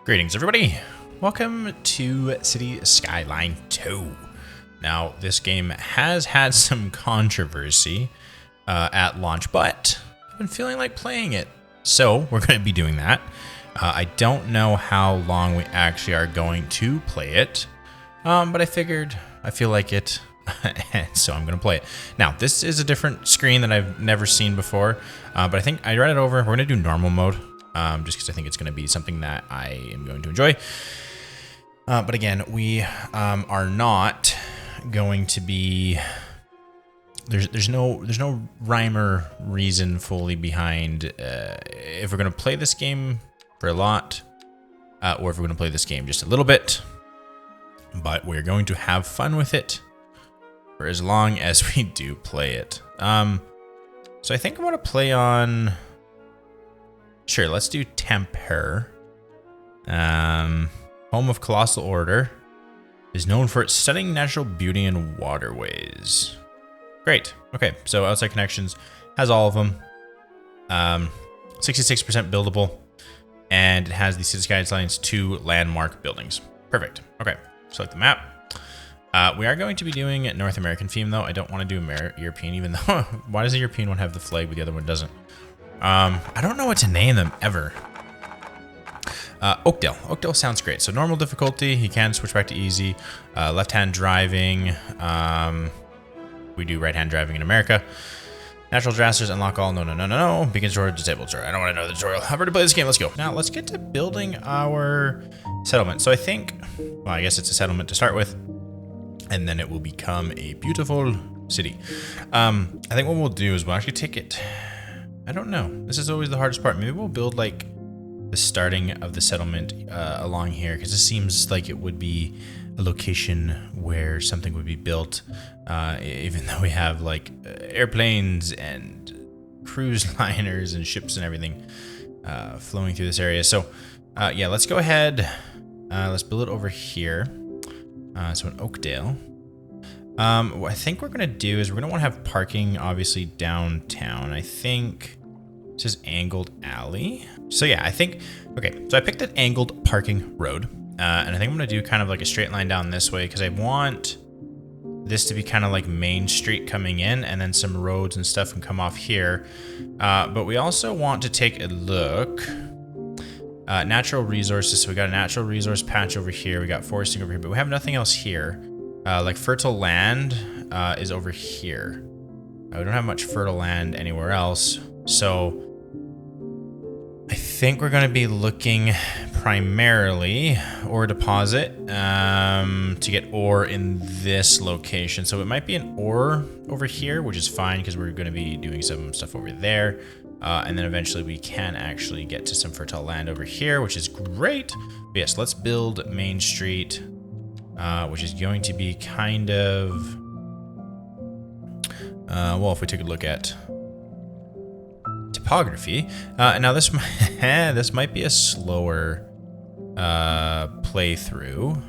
Greetings, everybody. Welcome to City Skyline 2. Now, this game has had some controversy at launch, but I've been feeling like playing it. So, we're going to be doing that. I don't know how long we actually are going to play it, but I figured I feel like it, and so I'm going to play it. Now, this is a different screen that I've never seen before, but I think I read it over. We're going to do normal mode. Just because I think it's going to be something that I am going to enjoy. But again, we are not going to be. There's no rhyme or reason fully behind if we're going to play this game for a lot, or if we're going to play this game just a little bit. But we're going to have fun with it for as long as we do play it. So I think I'm going to play on. Sure, let's do Temper. Home of Colossal Order is known for its stunning natural beauty and waterways. Great. Okay, so outside connections has all of them. 66% buildable, and it has the City Skylines 2 landmark buildings. Perfect. Okay, select the map. We are going to be doing North American theme, though. I don't want to do European, even though why does the European one have the flag but the other one doesn't? I don't know what to name them ever. Oakdale. Oakdale sounds great. So normal difficulty, you can switch back to easy. Left-hand driving. We do right-hand driving in America. Natural disasters, unlock all. No. Begin tutorial, disable tutorial. I don't want to know the tutorial. I've already played this game. Let's go. Now let's get to building our settlement. So I think, well, I guess it's a settlement to start with, and then it will become a beautiful city. I think what we'll do is we'll actually take it. I don't know. This is always the hardest part. Maybe we'll build like the starting of the settlement along here, because this seems like it would be a location where something would be built, even though we have like airplanes and cruise liners and ships and everything flowing through this area. So yeah, let's go ahead. Let's build it over here. So in Oakdale. What I think we're going to do is we're going to want to have parking, obviously, downtown. I think this is angled alley. So yeah, I think, okay, so I picked an angled parking road. And I think I'm going to do kind of like a straight line down this way, because I want this to be kind of like Main Street coming in, and then some roads and stuff can come off here. But we also want to take a look. Natural resources. So we got a natural resource patch over here. We got foresting over here, but we have nothing else here. Like fertile land is over here. We don't have much fertile land anywhere else. So I think we're going to be looking primarily ore deposit to get ore in this location. So it might be an ore over here, which is fine because we're going to be doing some stuff over there. And then eventually we can actually get to some fertile land over here, which is great. But yes, let's build Main Street. Which is going to be kind of, well, if we take a look at topography, now this this might be a slower playthrough,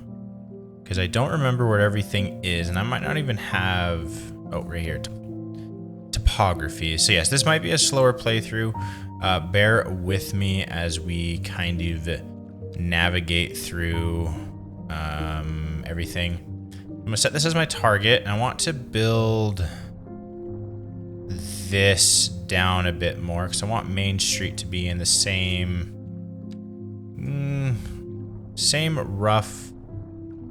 because I don't remember where everything is, and I might not even have, oh, right here, topography. So yes, this might be a slower playthrough. Bear with me as we kind of navigate through everything. I'm gonna set this as my target, and I want to build this down a bit more, because I want Main Street to be in the same rough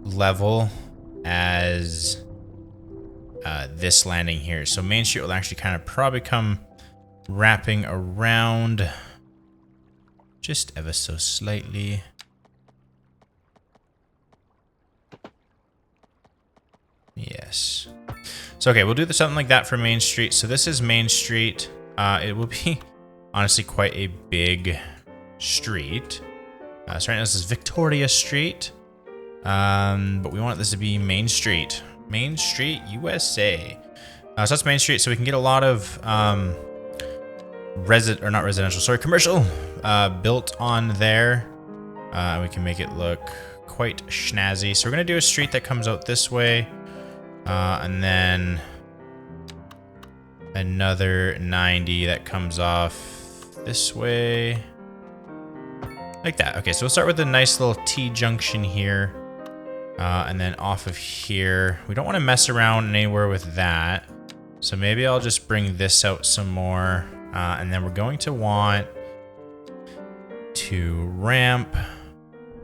level as this landing here. So Main Street will actually kind of probably come wrapping around just ever so slightly. Yes. So, okay, we'll do something like that for Main Street. So this is Main Street. It will be, honestly, quite a big street. So right now this is Victoria Street. But we want this to be Main Street. Main Street, USA. So that's Main Street. So we can get a lot of commercial built on there. We can make it look quite snazzy. So we're going to do a street that comes out this way. And then another 90 that comes off this way. Like that. Okay, so we'll start with a nice little T-junction here. And then off of here. We don't want to mess around anywhere with that. So maybe I'll just bring this out some more. And then we're going to want to ramp.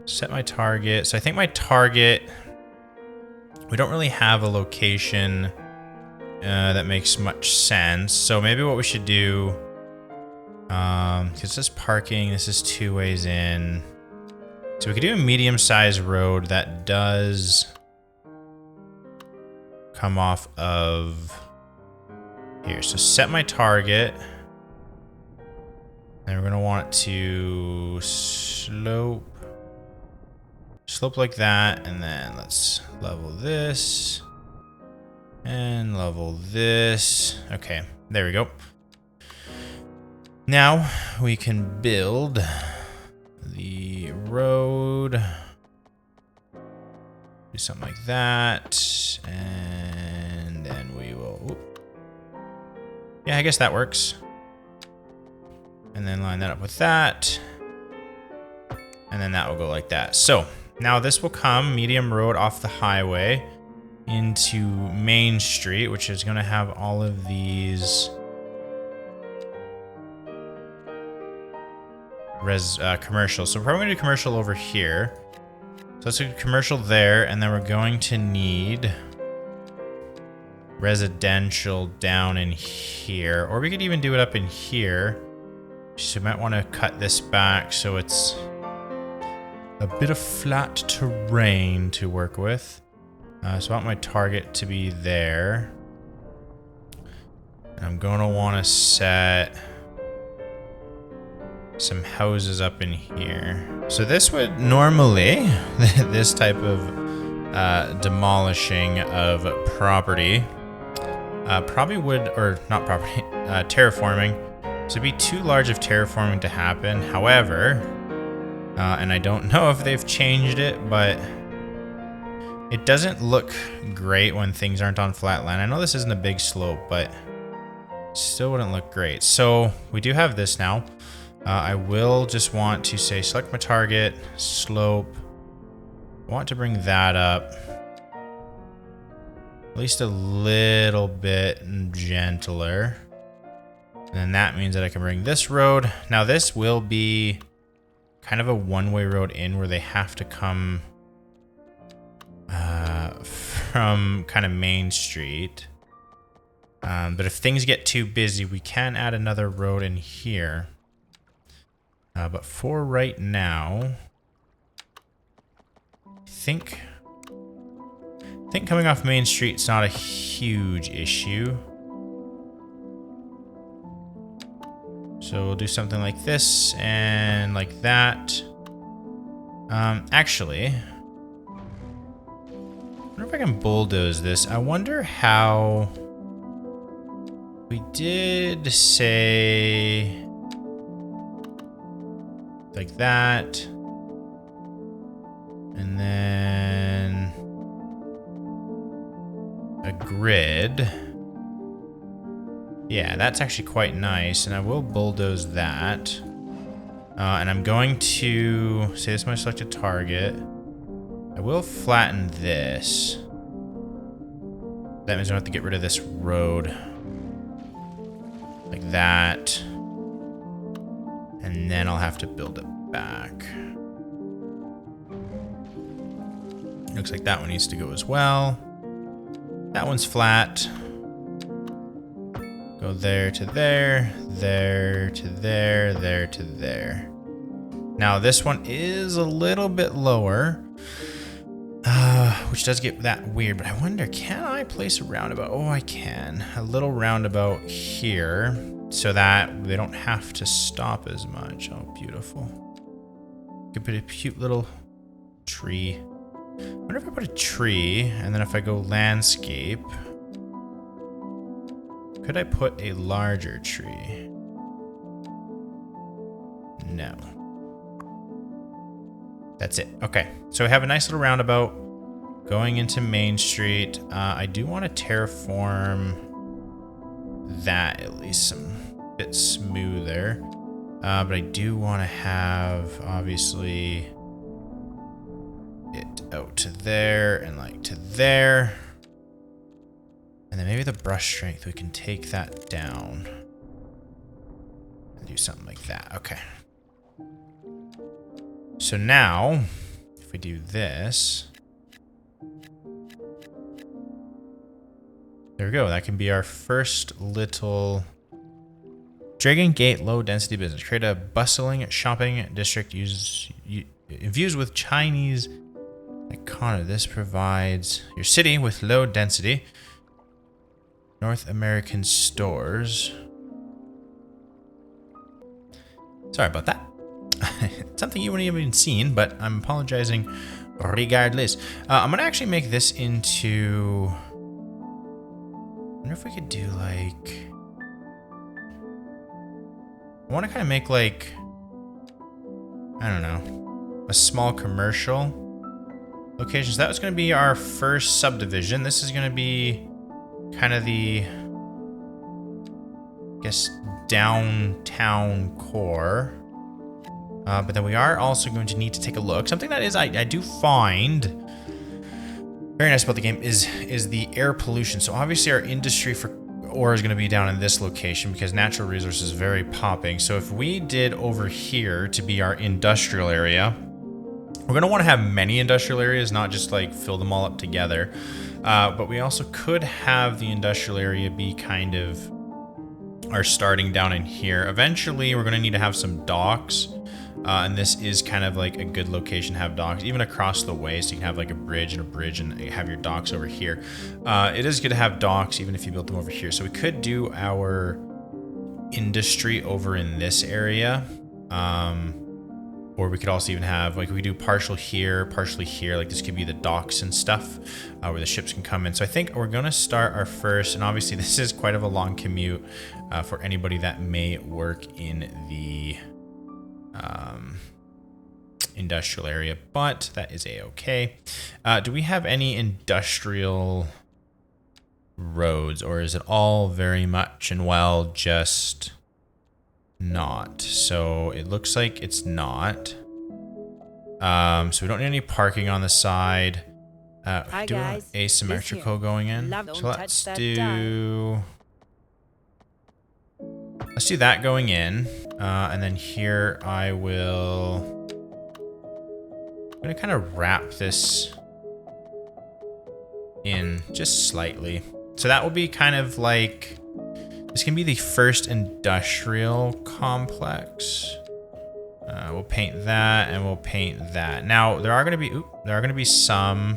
Set my target. So I think my target... We don't really have a location that makes much sense. So maybe what we should do... because this is parking, this is 2 ways in. So we could do a medium-sized road that does come off of here. So set my target. And we're gonna want it to slope like that, and then let's level this and level this. Okay, there we go. Now we can build the road. Do something like that. And then we will... Whoop. Yeah, I guess that works. And then line that up with that. And then that will go like that. So now this will come medium road off the highway into Main Street, which is going to have all of these... commercial. So we're probably going to do commercial over here. So let's do commercial there, and then we're going to need residential down in here, or we could even do it up in here. So we might want to cut this back so it's a bit of flat terrain to work with. So I want my target to be there. And I'm going to want to set some houses up in here. So this would normally, this type of demolishing of property, probably would, or not property, terraforming. So it'd be too large of terraforming to happen. However, and I don't know if they've changed it, but it doesn't look great when things aren't on flat land. I know this isn't a big slope, but still wouldn't look great. So we do have this now. I will just want to say select my target, slope. I want to bring that up at least a little bit gentler. And then that means that I can bring this road. Now this will be kind of a one-way road in where they have to come from kind of Main Street. But if things get too busy, we can add another road in here. But for right now, I think coming off Main Street is not a huge issue. So we'll do something like this and like that. Actually, I wonder if I can bulldoze this. I wonder how we did say... like that, and then a grid. Yeah, that's actually quite nice, and I will bulldoze that. And I'm going to say this is my selected target. I will flatten this. That means I have to get rid of this road like that. And then I'll have to build it back. Looks like that one needs to go as well. That one's flat. Go there to there, there to there, there to there. Now this one is a little bit lower, which does get that weird, but I wonder, can I place a roundabout? Oh, I can. A little roundabout here, so that they don't have to stop as much. Oh, beautiful. Could put a cute little tree. I wonder if I put a tree, and then if I go landscape, could I put a larger tree? No. That's it. Okay, so we have a nice little roundabout going into Main Street. I do want to terraform that at least some bit smoother. But I do want to have, obviously, it out to there and like to there. And then maybe the brush strength, we can take that down. And do something like that. Okay. So now, if we do this, there we go. That can be our first little Dragon Gate low density business. Create a bustling shopping district infused with Chinese icona. This provides your city with low density North American stores. Sorry about that. Something you wouldn't even seen, but I'm apologizing regardless. I'm gonna actually make this into. I wonder if we could do like. I want to kind of make like, I don't know, a small commercial location. So that was going to be our first subdivision. This is going to be kind of the, I guess, downtown core. But then we are also going to need to take a look. Something that is, I do find very nice about the game is the air pollution. So obviously our industry for ore is going to be down in this location because natural resources is very popping. So if we did over here to be our industrial area, we're going to want to have many industrial areas, not just like fill them all up together. But we also could have the industrial area be kind of our starting down in here. Eventually, we're going to need to have some docks. And this is kind of like a good location to have docks, even across the way, so you can have like a bridge and have your docks over here. It is good to have docks, even if you built them over here. So we could do our industry over in this area. Or we could also even have, like, we do partially here. Like this could be the docks and stuff where the ships can come in. So I think we're going to start our first, and obviously this is quite of a long commute for anybody that may work in the industrial area, but that is a-okay. Do we have any industrial roads, or is it all very much and well just not? So it looks like it's not. So we don't need any parking on the side. Hi do guys, asymmetrical going in. So let's do that going in. And then here I will. I'm gonna kind of wrap this in just slightly. So that will be kind of like, this can be the first industrial complex. We'll paint that and we'll paint that. Now there are gonna be some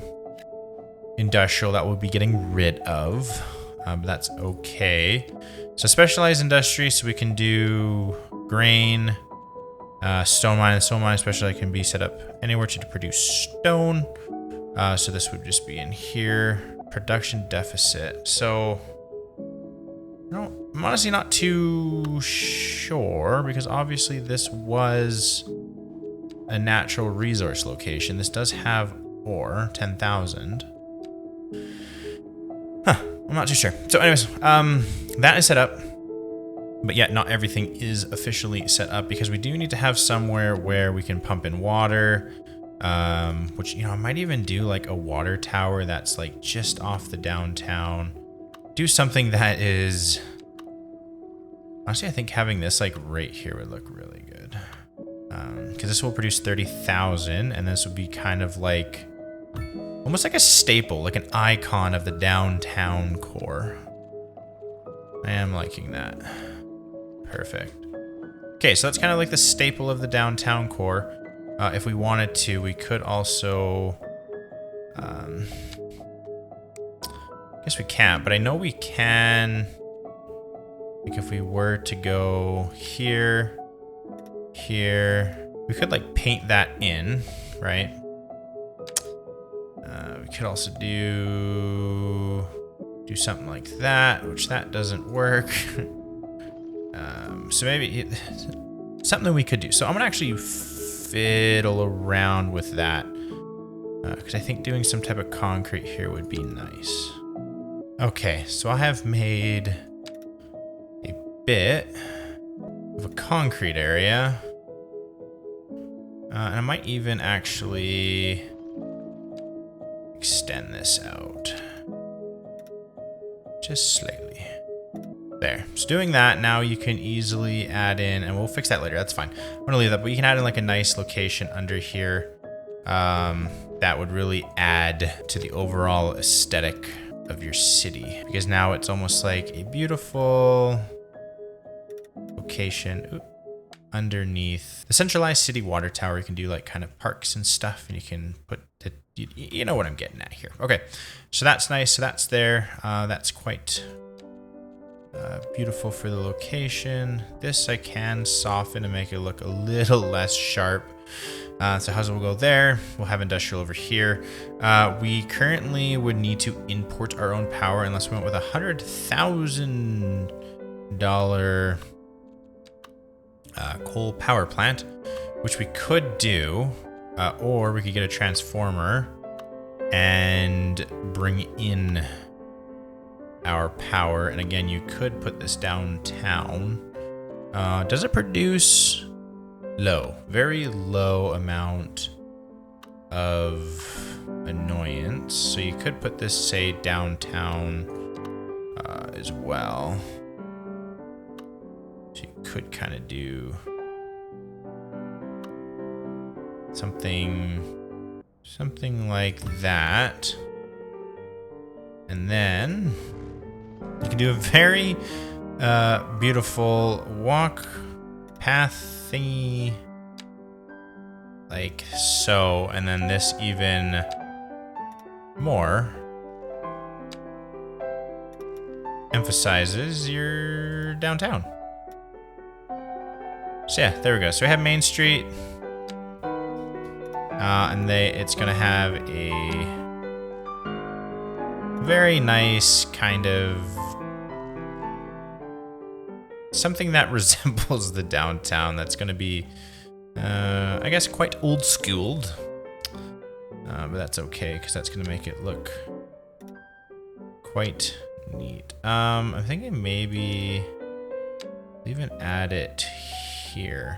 industrial that we'll be getting rid of, but that's okay. So specialized industry, so we can do grain, stone mine, and stone mine especially can be set up anywhere to produce stone. So this would just be in here. Production deficit. So I'm honestly not too sure because obviously this was a natural resource location. This does have ore, 10,000. I'm not too sure. So anyways, that is set up. But yet not everything is officially set up because we do need to have somewhere where we can pump in water, which, you know, I might even do like a water tower that's like just off the downtown. Do something that is, honestly, I think having this like right here would look really good. Because this will produce 30,000 and this would be kind of like, almost like a staple, like an icon of the downtown core. I am liking that. Perfect. Okay, so that's kind of like the staple of the downtown core. If we wanted to, we could also... I guess we can't, but I know we can... Like if we were to go here, here, we could like paint that in, right? We could also do something like that, which that doesn't work. So maybe something we could do. So I'm gonna actually fiddle around with that because I think doing some type of concrete here would be nice. Okay, so I have made a bit of a concrete area. And I might even actually extend this out just slightly. There. So doing that, now you can easily add in, and we'll fix that later. That's fine. I'm gonna leave that, but you can add in like a nice location under here. That would really add to the overall aesthetic of your city, because now it's almost like a beautiful location underneath the centralized city water tower. You can do like kind of parks and stuff, and you can put the, you know what I'm getting at here. Okay, so that's nice. So that's there. That's quite beautiful for the location. This I can soften and make it look a little less sharp. So how's it will go there? We'll have industrial over here. We currently would need to import our own power unless we went with $100,000 coal power plant, which we could do, or we could get a transformer and bring in our power. And again, you could put this downtown. Does it produce? Low, very low amount of annoyance. So you could put this, say, downtown as well. So you could kind of do something like that. And then you can do a very beautiful walk path thingy like so, and then this even more emphasizes your downtown. So yeah, there we go. So we have Main Street, and it's gonna have a very nice kind of something that resembles the downtown. That's going to be, I guess, quite old-schooled. But that's okay, because that's going to make it look quite neat. I'm thinking maybe even add it here.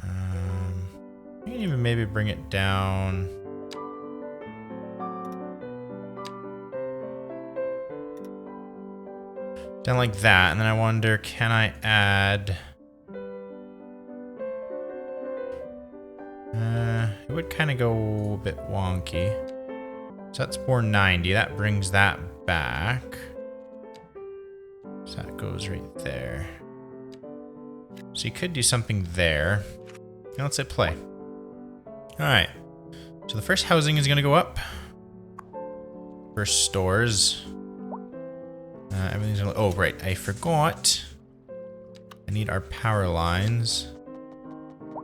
You can even maybe bring it down. Down like that, and then I wonder, can I add? It would kind of go a bit wonky. So that's 490. That brings that back. So that goes right there. So you could do something there. Now let's hit play. All right. So the first housing is going to go up. First stores. Everything's gonna, oh, right, I forgot. I need our power lines.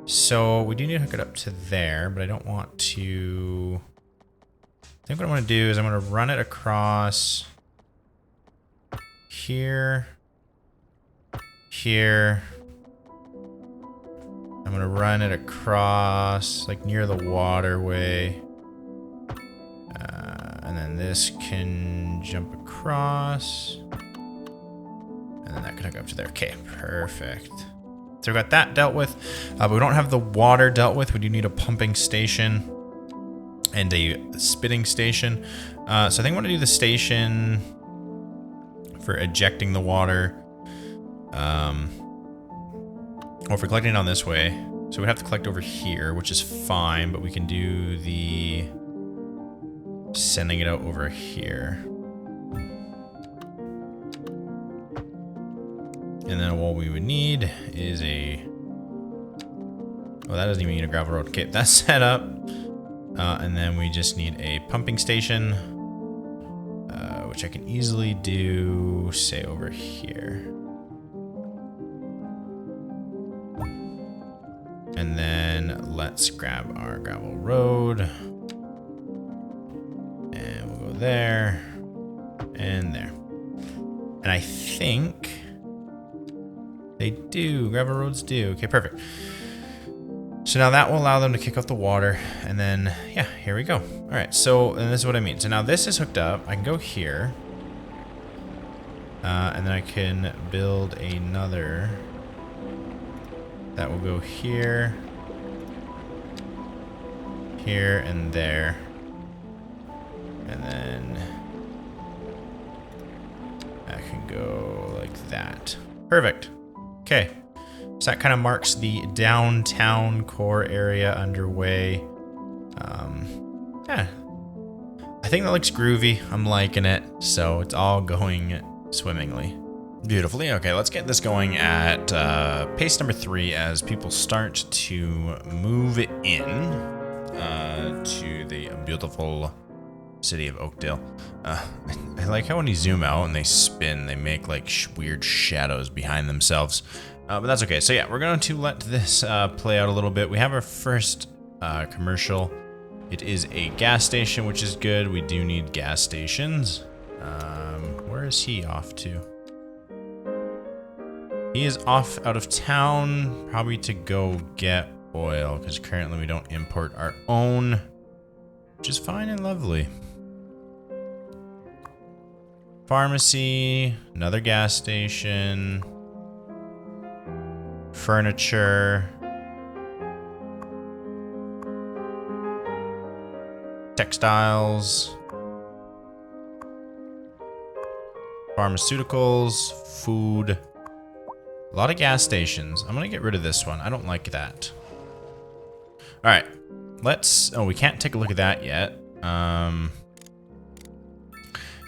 So we do need to hook it up to there, but I don't want to. I think what I'm gonna do is I'm gonna run it across here, here. I'm gonna run it across like near the waterway. And then this can jump across. And then that can hook up to there. Okay, perfect. So we got that dealt with. But we don't have the water dealt with. We do need a pumping station and a spitting station. So I think I want to do the station for ejecting the water. Or for collecting it on this way. So we have to collect over here, which is fine, but we can do the sending it out over here. And then what we would need is a... Oh, that doesn't even need a gravel road. Okay, that's set up. And then we just need a pumping station, which I can easily do, say, over here. And then let's grab our gravel road. And we'll go there. And there. And I think they do. Gravel roads do. Okay, perfect. So now that will allow them to kick off the water. And then, yeah, here we go. All right, so, and this is what I mean. So now this is hooked up. I can go here. And then I can build another That will go here, here, and there. And then that can go like that. Perfect. Okay. So that kind of marks the downtown core area underway. Yeah. I think that looks groovy. I'm liking it. So it's all going swimmingly. Beautifully. Okay, let's get this going at pace number 3 as people start to move in to the beautiful city of Oakdale. I like how when you zoom out and they spin, they make like weird shadows behind themselves. But that's okay. So yeah, we're going to let this play out a little bit. We have our first commercial. It is a gas station, which is good. We do need gas stations. Where is he off to? He is off out of town, probably to go get oil, because currently we don't import our own, which is fine and lovely. Pharmacy, another gas station, furniture, textiles, pharmaceuticals, food, a lot of gas stations. I'm gonna get rid of this one. I don't like that. All right, oh, we can't take a look at that yet.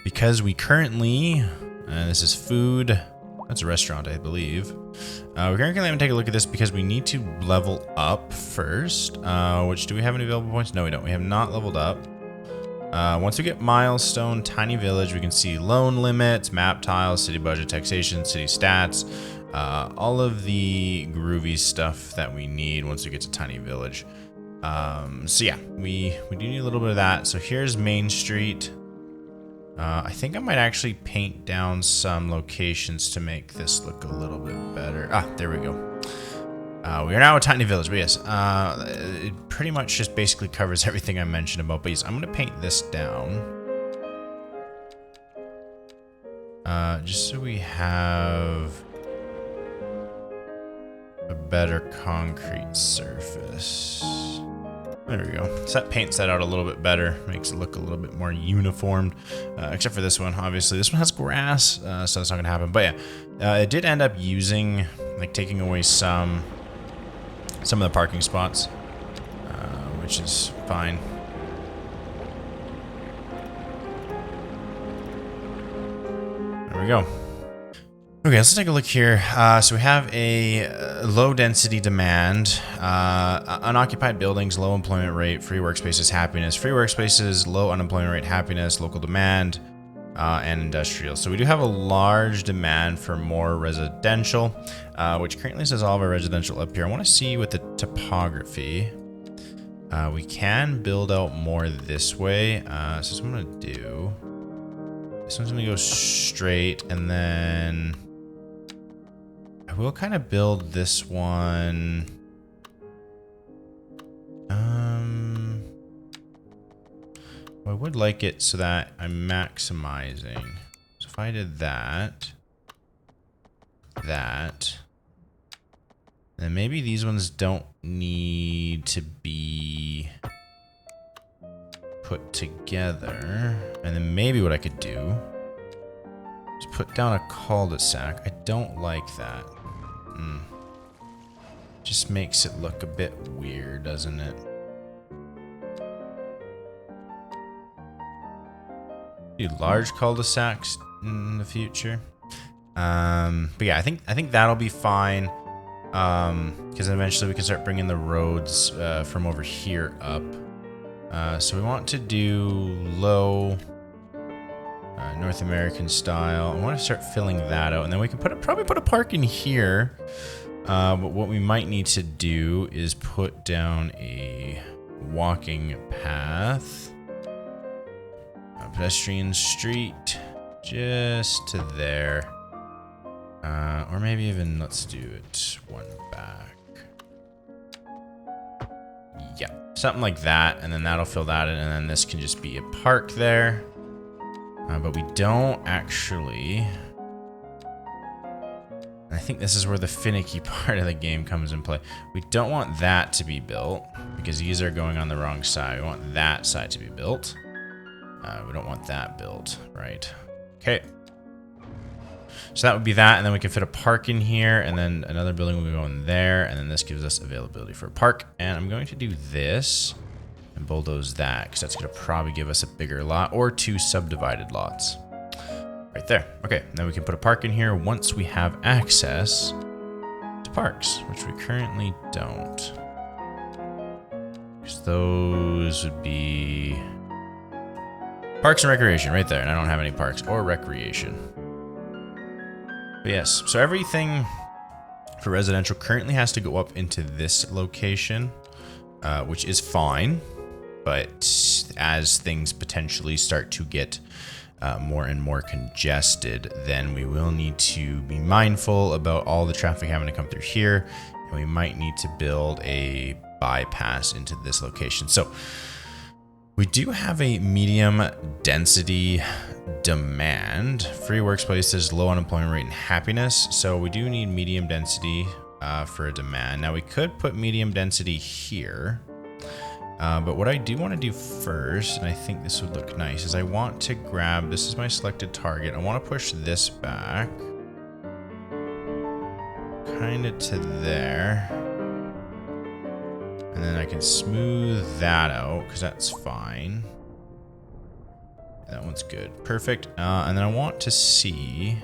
Because we currently, this is food. That's a restaurant, I believe. We're currently going to take a look at this because we need to level up first. Which, do we have any available points? No, we don't. We have not leveled up. Once we get milestone, tiny village, we can see loan limits, map tiles, city budget, taxation, city stats, all of the groovy stuff that we need once we get to tiny village. So yeah, we do need a little bit of that. So here's Main Street. I think I might actually paint down some locations to make this look a little bit better. Ah, there we go. We are now a tiny village, but yes, it pretty much just basically covers everything I mentioned about. But yes, I'm gonna paint this down, just so we have a better concrete surface. There we go. So that paints that out a little bit better, makes it look a little bit more uniformed, except for this one. Obviously, this one has grass, so that's not gonna happen. But yeah, it did end up using, like, taking away some of the parking spots, which is fine. There we go. Okay, let's take a look here. So we have a low density demand, unoccupied buildings, low employment rate, free workspaces, happiness, free workspaces, low unemployment rate, happiness, local demand, and industrial. So we do have a large demand for more residential, which currently says all of our residential up here. I want to see with the topography. We can build out more this way. So what I'm going to do, this one's going to go straight, and then I will kind of build this one. I would like it so that I'm maximizing. So if I did that, then maybe these ones don't need to be put together. And then maybe what I could do is put down a cul-de-sac. I don't like that. Just makes it look a bit weird, doesn't it? Do large cul-de-sacs in the future. But yeah, I think that'll be fine. Because eventually we can start bringing the roads from over here up. So we want to do low North American style. I want to start filling that out, and then we can probably put a park in here. But what we might need to do is put down a walking path, a pedestrian street, just to there. Or maybe even, let's do it one back. Yeah, something like that, and then that'll fill that in, and then this can just be a park there. But we don't actually... I think this is where the finicky part of the game comes in play. We don't want that to be built because these are going on the wrong side. We want that side to be built. We don't want that built, right? Okay. So that would be that, and then we can fit a park in here, and then another building will go in there, and then this gives us availability for a park. And I'm going to do this and bulldoze that, because that's going to probably give us a bigger lot, or 2 subdivided lots. Right there. Okay, then we can put a park in here once we have access to parks, which we currently don't. Because those would be parks and recreation right there, and I don't have any parks or recreation. But yes, so everything for residential currently has to go up into this location, which is fine. But as things potentially start to get more and more congested, then we will need to be mindful about all the traffic having to come through here, and we might need to build a bypass into this location. So we do have a medium density demand, free workplaces, low unemployment rate, and happiness. So we do need medium density for a demand. Now we could put medium density here. But what I do want to do first, and I think this would look nice, is I want to grab, this is my selected target. I want to push this back kind of to there. And then I can smooth that out because that's fine. That one's good. Perfect. And then I want to see,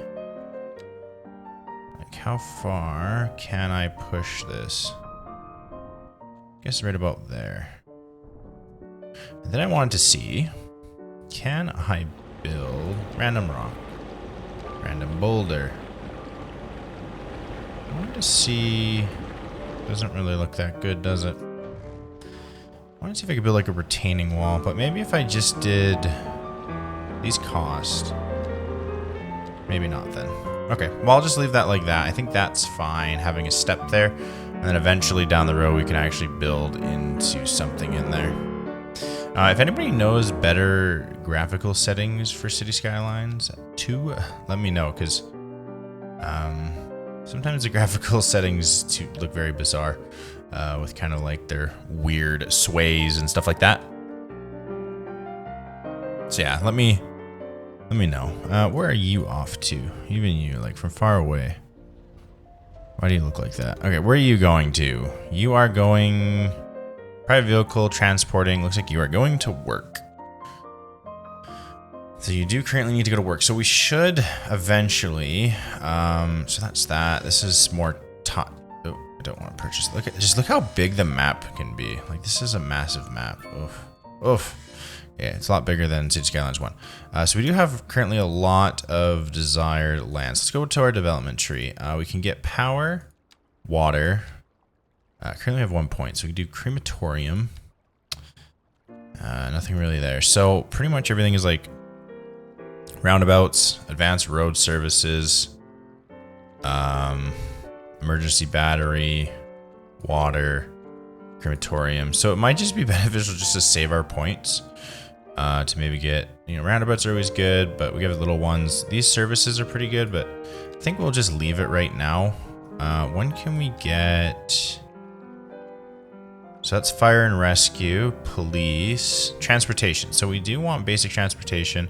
like, how far can I push this? I guess right about there. And then I wanted to see, can I build random rock, random boulder? I wanted to see, doesn't really look that good, does it? I want to see if I could build like a retaining wall, but maybe if I just did these cost, maybe not then. Okay, well, I'll just leave that like that. I think that's fine, having a step there, and then eventually down the road we can actually build into something in there. If anybody knows better graphical settings for City Skylines, let me know, because sometimes the graphical settings look very bizarre with kind of like their weird sways and stuff like that. So yeah, let me know. Where are you off to? Even you, like from far away. Why do you look like that? Okay, where are you going to? You are going private vehicle transporting. Looks like you are going to work. So you do currently need to go to work. So we should eventually. So that's that. This is more top. Oh, I don't want to purchase. Just look how big the map can be. Like, this is a massive map. Oof. Oof. Yeah, it's a lot bigger than City Skylines 1. So we do have currently a lot of desired lands. Let's go to our development tree. We can get power, water. Currently have 1 point, so we can do crematorium. Nothing really there. So pretty much everything is like roundabouts, advanced road services, emergency battery, water, crematorium. So it might just be beneficial just to save our points. To maybe get, roundabouts are always good, but we have little ones. These services are pretty good, but I think we'll just leave it right now. When can we get? So that's fire and rescue, police, transportation. So we do want basic transportation.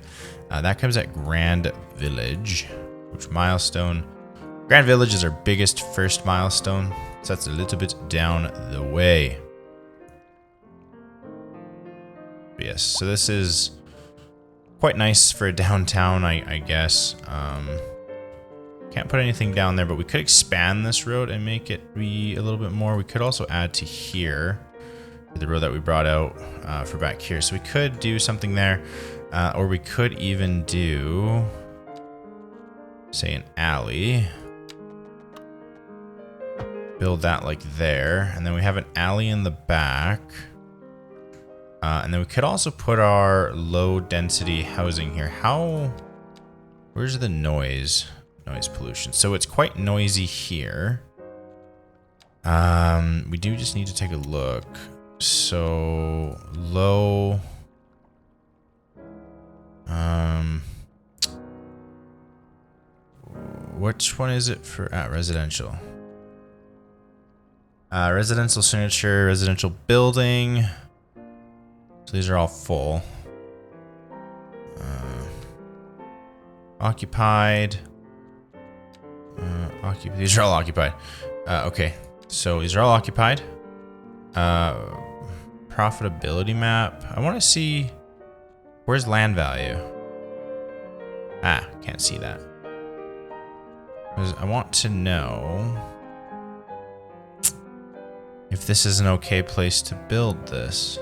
That comes at Grand Village, which milestone? Grand Village is our biggest first milestone. So that's a little bit down the way. But yes, so this is quite nice for a downtown, I guess. Can't put anything down there, but we could expand this road and make it be a little bit more. We could also add to here, the road that we brought out for back here. So we could do something there, or we could even do, say, an alley. Build that like there, and then we have an alley in the back. And then we could also put our low density housing here. Where's the noise pollution? So it's quite noisy here. We do just need to take a look. So low, which one is it for residential? Residential signature, residential building. So these are all full. Occupied. These are all occupied. Okay, so these are all occupied. Profitability map. I want to see where's land value. Ah, can't see that. I want to know if this is an okay place to build this.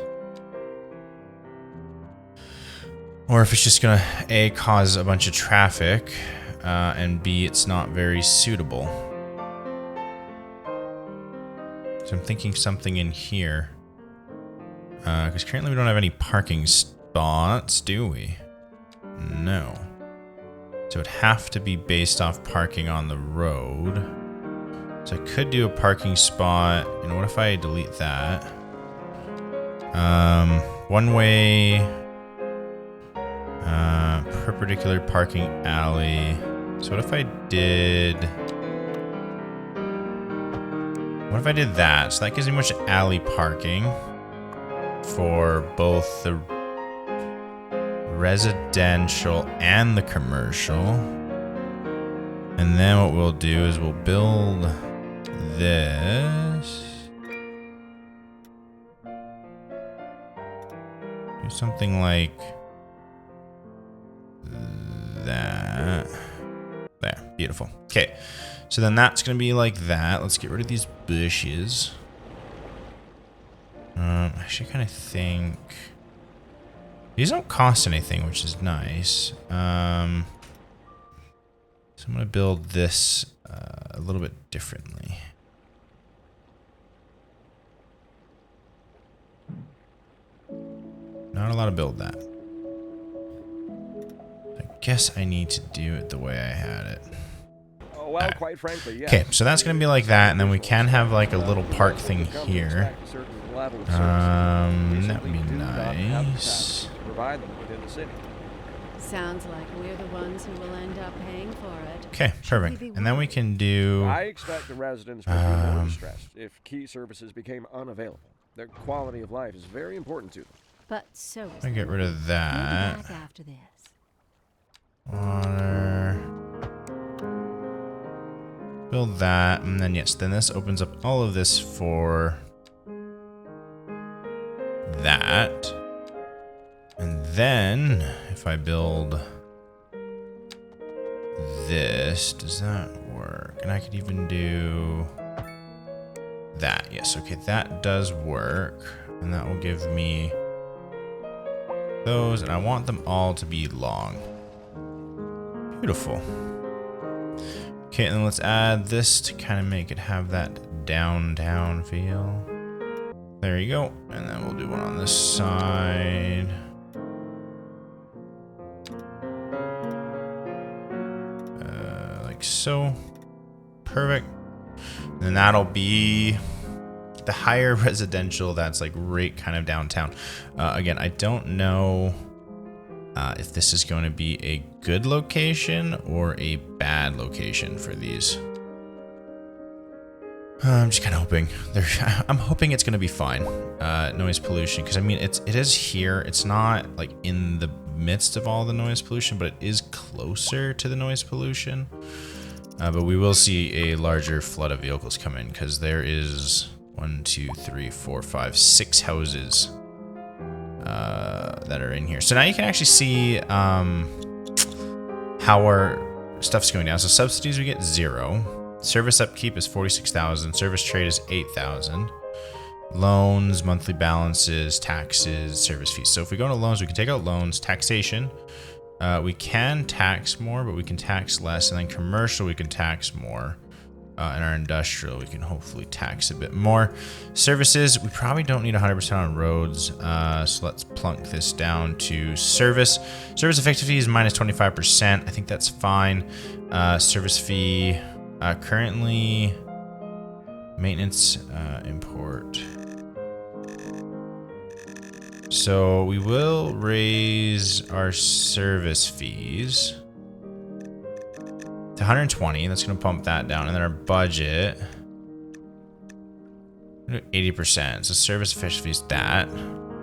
Or if it's just gonna A, cause a bunch of traffic, and B, it's not very suitable. So I'm thinking something in here. Because currently we don't have any parking spots, do we? No. So it'd have to be based off parking on the road. So I could do a parking spot. You know, what if I delete that? One way, perpendicular parking alley. So what if I did that? So that gives me much alley parking for both the residential and the commercial. And then what we'll do is we'll build this. Do something like that. There, beautiful. Okay, so then that's gonna be like that. Let's get rid of these bushes. I actually kind of think these don't cost anything, which is nice. So I'm gonna build this a little bit differently. Not allowed to build that. I guess I need to do it the way I had it. Oh, well, quite frankly, yeah. Okay, so that's gonna be like that, and then we can have like a little park thing here. That would be nice. Sounds like we're the ones who will end up paying for it. Okay, perfect. And then we can do. I expect the residents would be more distressed if key services became unavailable. Their quality of life is very important to them. But so is I get rid of that. We'll be back after this. Water. Build that, and then yes, then this opens up all of this for that. And then if I build this, does that work? And I could even do that. Yes, okay, that does work. And that will give me those, and I want them all to be long. Beautiful. Okay, and then let's add this to kind of make it have that downtown feel. There you go. And then we'll do one on this side. Like so. Perfect. And then that'll be the higher residential that's like right kind of downtown. Again, I don't know if this is going to be a good location or a bad location for these. I'm just kind of hoping. I'm hoping it's going to be fine. Noise pollution, because I mean it is here. It's not like in the midst of all the noise pollution, but it is closer to the noise pollution. But we will see a larger flood of vehicles come in, because there is 1, 2, 3, 4, 5, 6 houses that are in here. So now you can actually see how our stuff's going down. So subsidies, we get 0. Service upkeep is 46,000. Service trade is 8,000. Loans, monthly balances, taxes, service fees. So if we go to loans, we can take out loans. Taxation, we can tax more, but we can tax less. And then commercial, we can tax more. And our industrial, we can hopefully tax a bit more. Services, we probably don't need 100% on roads. So let's plunk this down to service. Service effective fee is minus 25%. I think that's fine. Service fee, currently maintenance, import. So we will raise our service fees to 120. That's going to pump that down. And then our budget, 80%. So service efficiency is that.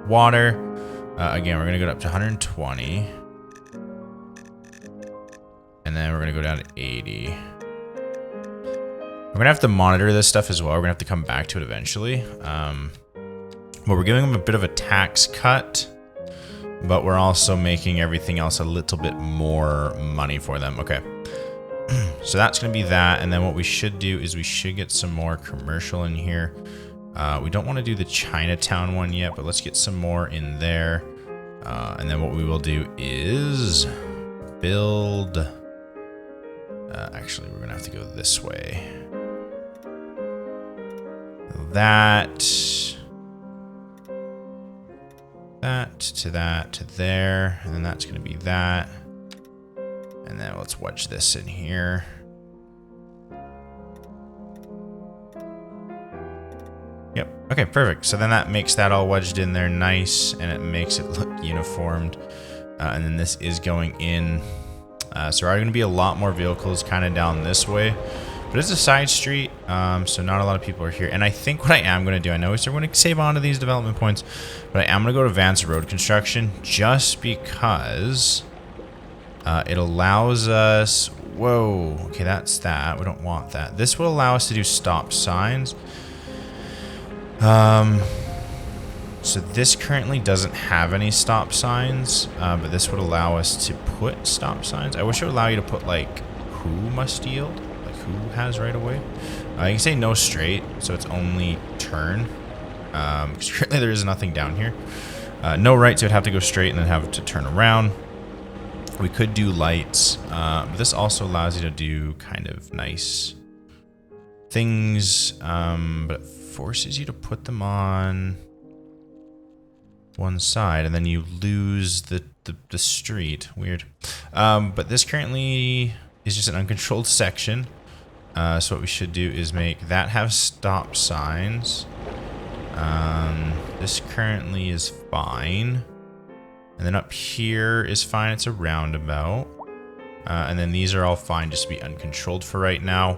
Water, again, we're going to go up to 120. And then we're going to go down to 80. We're going to have to monitor this stuff as well. We're going to have to come back to it eventually. But we're giving them a bit of a tax cut. But we're also making everything else a little bit more money for them. Okay. So that's going to be that. And then what we should do is we should get some more commercial in here. We don't want to do the Chinatown one yet, but let's get some more in there. And then what we will do is build... actually, we're going to have to go this way. That to that to there. And then that's going to be that. And then let's wedge this in here. Yep. Okay, perfect. So then that makes that all wedged in there nice, and it makes it look uniformed. And then this is going in. So there are going to be a lot more vehicles kind of down this way. But it's a side street, so not a lot of people are here. And I think what I am going to do, I know we're going to save on to these development points, but I am going to go to advanced road construction just because it allows us... Whoa, okay, that's that. We don't want that. This will allow us to do stop signs. So this currently doesn't have any stop signs, but this would allow us to put stop signs. I wish it would allow you to put, like, who must yield? Who has right away? You can say no straight, so it's only turn. Because currently there is nothing down here. No right, so it'd have to go straight and then have to turn around. We could do lights. But this also allows you to do kind of nice things. But it forces you to put them on one side, and then you lose the street. Weird. But this currently is just an uncontrolled section. So what we should do is make that have stop signs. This currently is fine. And then up here is fine. It's a roundabout. And then these are all fine just to be uncontrolled for right now.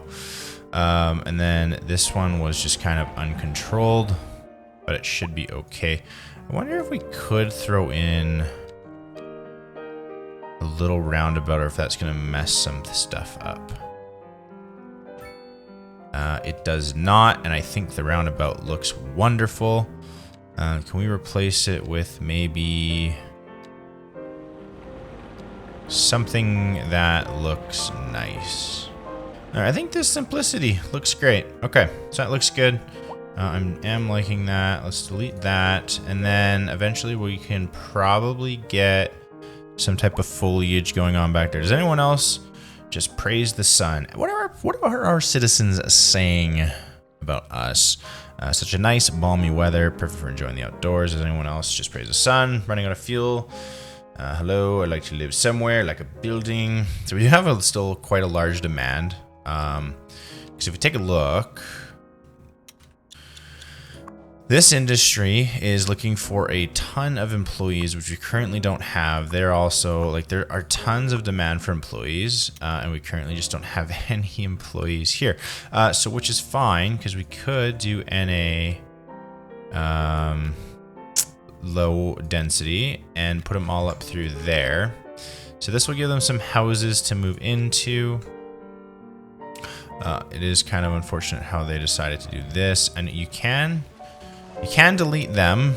And then this one was just kind of uncontrolled, but it should be okay. I wonder if we could throw in a little roundabout or if that's going to mess some stuff up. It does not, and I think the roundabout looks wonderful. Can we replace it with maybe something that looks nice? All right, I think this simplicity looks great. Okay, so that looks good. I am liking that. Let's delete that, and then eventually we can probably get some type of foliage going on back there. Does anyone else just praise the sun? What are our citizens saying about us? Such a nice balmy weather, perfect for enjoying the outdoors. Does anyone else just praise the sun? Running out of fuel. Hello, I'd like to live somewhere like a building. So we have still quite a large demand. Because if we take a look, this industry is looking for a ton of employees, which we currently don't have. They're also, like, there are tons of demand for employees, and we currently just don't have any employees here. So which is fine, because we could do NA low density and put them all up through there. So this will give them some houses to move into. It is kind of unfortunate how they decided to do this, and you can delete them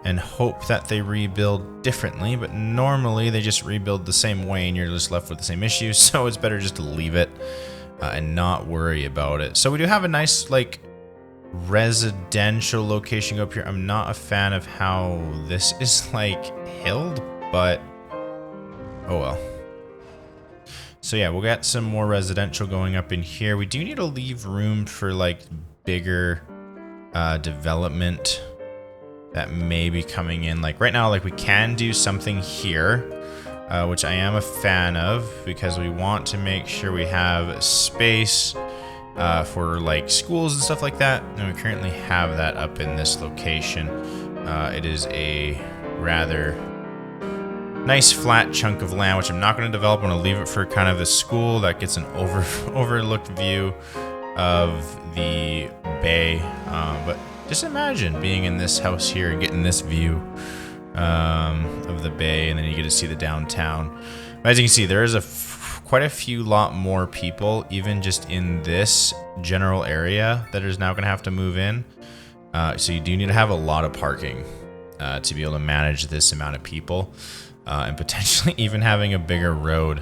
and hope that they rebuild differently, but normally they just rebuild the same way and you're just left with the same issues, so it's better just to leave it and not worry about it. So we do have a nice, like, residential location up here. I'm not a fan of how this is, like, hilled, but oh well. So yeah, we'll get some more residential going up in here. We do need to leave room for, like, bigger development that may be coming in. Like right now, like, we can do something here, which I am a fan of, because we want to make sure we have space for, like, schools and stuff like that, and we currently have that up in this location. It is a rather nice flat chunk of land, which I'm not going to develop. I'm going to leave it for kind of the school that gets an overlooked view of the bay. But just imagine being in this house here and getting this view of the bay, and then you get to see the downtown. But as you can see, there is quite a few lot more people, even just in this general area, that is now going to have to move in. So you do need to have a lot of parking to be able to manage this amount of people, and potentially even having a bigger road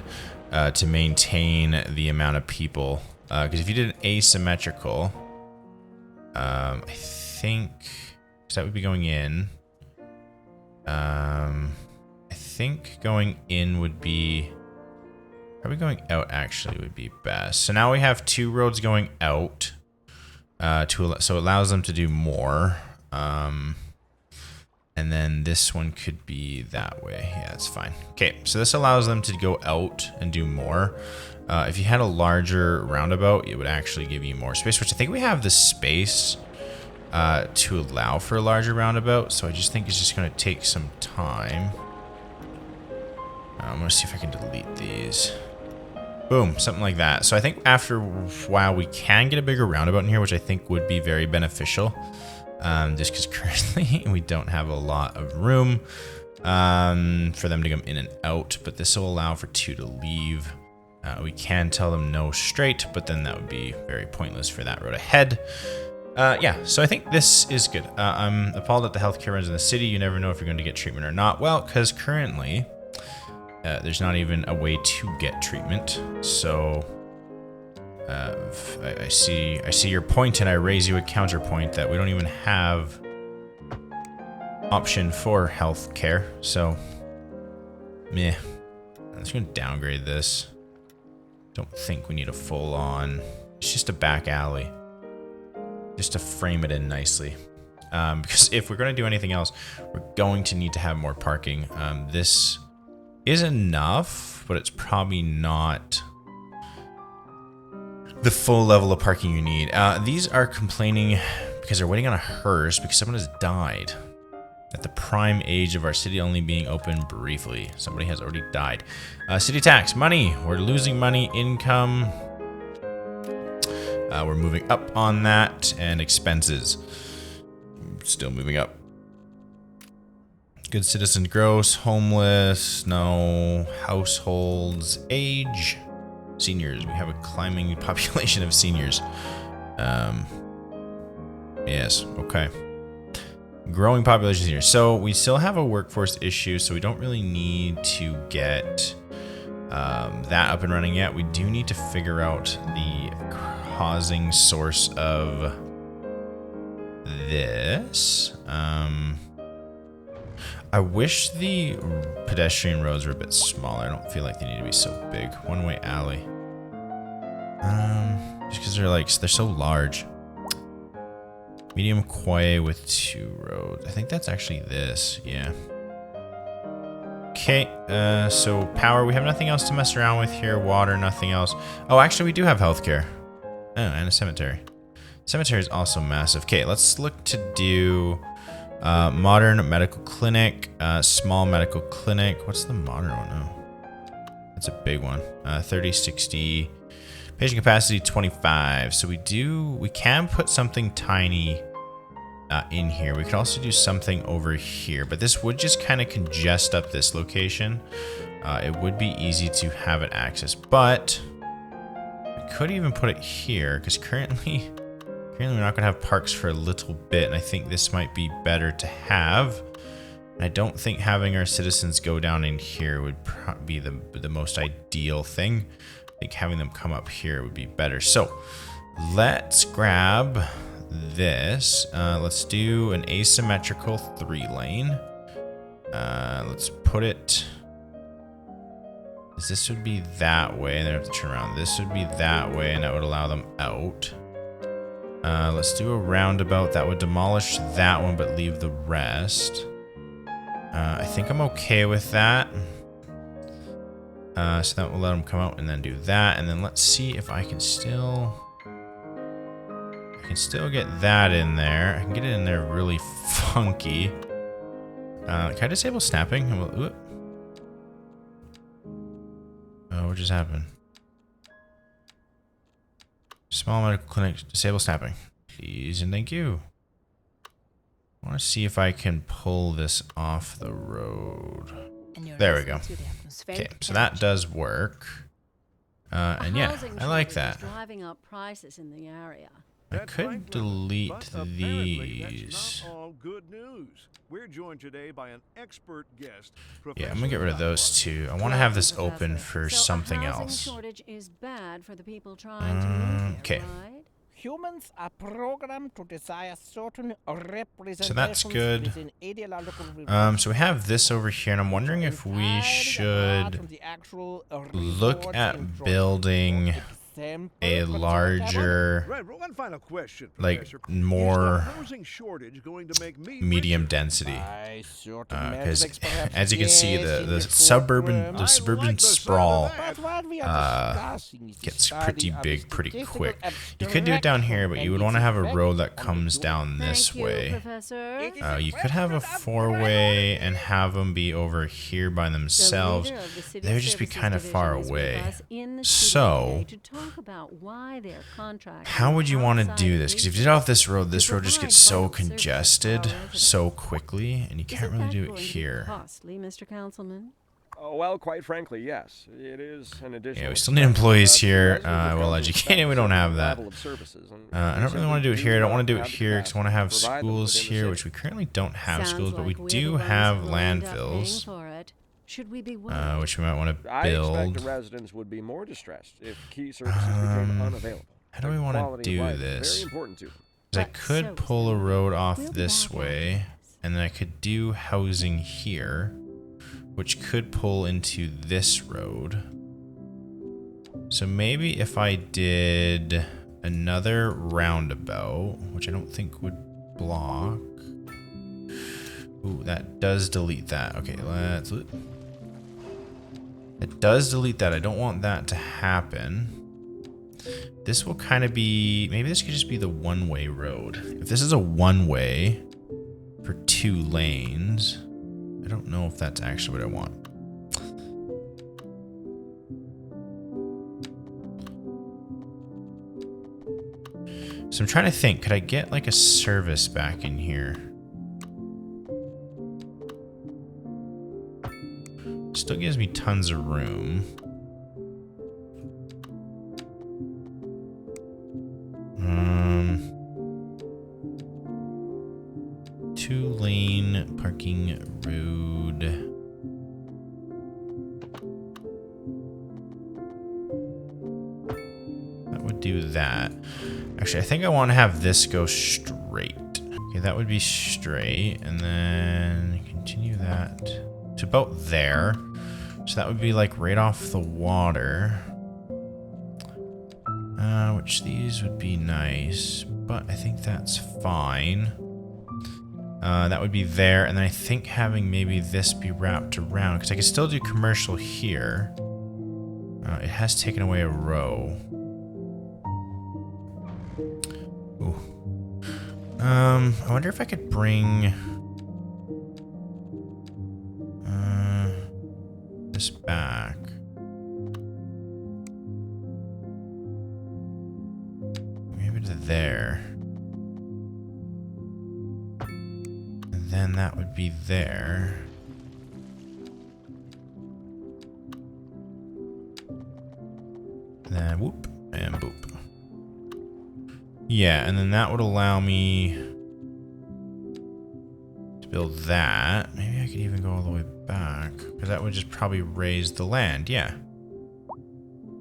to maintain the amount of people. Because if you did an asymmetrical, I think that would be going in. I think going in would be probably going out. Actually, would be best. So now we have 2 roads going out, so it allows them to do more. And then this one could be that way. Yeah, that's fine. Okay, so this allows them to go out and do more. If you had a larger roundabout, it would actually give you more space, which I think we have the space to allow for a larger roundabout. So I just think it's just going to take some time. I'm going to see if I can delete these. Boom, something like that. So I think after a while we can get a bigger roundabout in here, which I think would be very beneficial. Just because currently we don't have a lot of room for them to come in and out, but this will allow for 2 to leave. We can tell them no straight, but then that would be very pointless for that road ahead. Yeah, so I think this is good. I'm appalled at the healthcare runs in the city. You never know if you're going to get treatment or not. Well, because currently there's not even a way to get treatment. So I see your point, and I raise you a counterpoint that we don't even have option for health care. So, meh. I'm just going to downgrade this. Don't think we need a full on. It's just a back alley, just to frame it in nicely. Because if we're going to do anything else, we're going to need to have more parking. This is enough, but it's probably not the full level of parking you need. These are complaining because they're waiting on a hearse because someone has died at the prime age of our city only being open briefly. Somebody has already died. City tax, money. We're losing money, income. We're moving up on that, and expenses still moving up. Good citizen gross, homeless, no. Households, age, seniors. We have a climbing population of seniors. Yes, okay. Growing population here. So we still have a workforce issue, so we don't really need to get that up and running yet. We do need to figure out the causing source of this. I wish the pedestrian roads were a bit smaller. I don't feel like they need to be so big. One-way alley. Just because they're so large. Medium quay with 2 roads. I think that's actually this. Yeah. Okay. So power. We have nothing else to mess around with here. Water. Nothing else. Oh, actually, we do have healthcare. Oh, and a cemetery. Cemetery is also massive. Okay, let's look to do modern medical clinic, small medical clinic. What's the modern one? Oh, that's a big one. 30, 60. Patient capacity 25. So we can put something tiny in here. We could also do something over here, but this would just kind of congest up this location. It would be easy to have it access, but we could even put it here because currently we're not going to have parks for a little bit, and I think this might be better to have. And I don't think having our citizens go down in here would be the most ideal thing. I think having them come up here would be better. So let's grab this. Let's do an asymmetrical 3-lane. Let's put it. This would be that way, and then I have to turn around. This would be that way, and that would allow them out. Let's do a roundabout that would demolish that one, but leave the rest. I think I'm okay with that. So that will let them come out and then do that. And then let's see if I can still get that in there. I can get it in there really funky. Can I disable snapping? what just happened? Small medical clinic, disable snapping. Please and thank you. I want to see if I can pull this off the road. There we go. Okay, so that does work. And yeah, I like that. Driving up prices in the area. I could delete these. Not all good news. We're joined today by an expert guest. Yeah, I'm gonna get rid of those two. I want to have this open for something else. Housing shortage is bad for the people trying to move here, Okay. right? Humans are programmed to desire certain representations So that's good. within ideological So we have this over here, and I'm wondering if we should look at building a larger, Right, one final question, like Professor. more Is the housing shortage going to make me medium richer? density. Because as you can see, the suburban sprawl gets pretty big pretty quick. You could do it down here, but you would want to have a road that comes down this Thank you, way. Professor. You could have a four-way and have them be over here by themselves. The leader of the city They would just be services kind of far division is with away. us in the So, studio today to talk about why their contract how would you want to outside do this? Because if you did it off this road just gets so congested so quickly, and you can't really do it here. Costly, Mr. Councilman. Oh, well, quite frankly, yes. It is an additional. Yeah, we still need employees here. Residents are Well currently educated, we don't have that. level of services, and I don't really simply want to do it here. I don't want to do it here because I want to have provide them schools within the here, city. which we currently don't have Sounds schools, but we like we're do the ones have who will end up paying landfills, for it. Should we be worried? which we might want to I expect build. the residents would be more distressed if key services became unavailable. How do we want to Quality of do life is this? Very important to them. 'Cause I But could so is pull a the road need. off We'll be this back way, after this. and then I could do housing here, which could pull into this road. So maybe if I did another roundabout, which I don't think would block. Ooh, that does delete that. Okay, let's... It does delete that. I don't want that to happen. This will kind of be... Maybe this could just be the one-way road. If this is a one-way for 2 lanes, I don't know if that's actually what I want. So I'm trying to think, could I get like a service back in here? Still gives me tons of room. 2-lane parking road. That would do that. Actually, I think I want to have this go straight. Okay, that would be straight, and then continue that to about there. So that would be like right off the water. Which these would be nice, but I think that's fine. That would be there, and then I think having maybe this be wrapped around, because I could still do commercial here. It has taken away a row. Ooh. I wonder if I could bring this back. Maybe to there. And then that would be there. Then whoop and boop. Yeah, and then that would allow me to build that. Maybe I could even go all the way back, because that would just probably raise the land, yeah.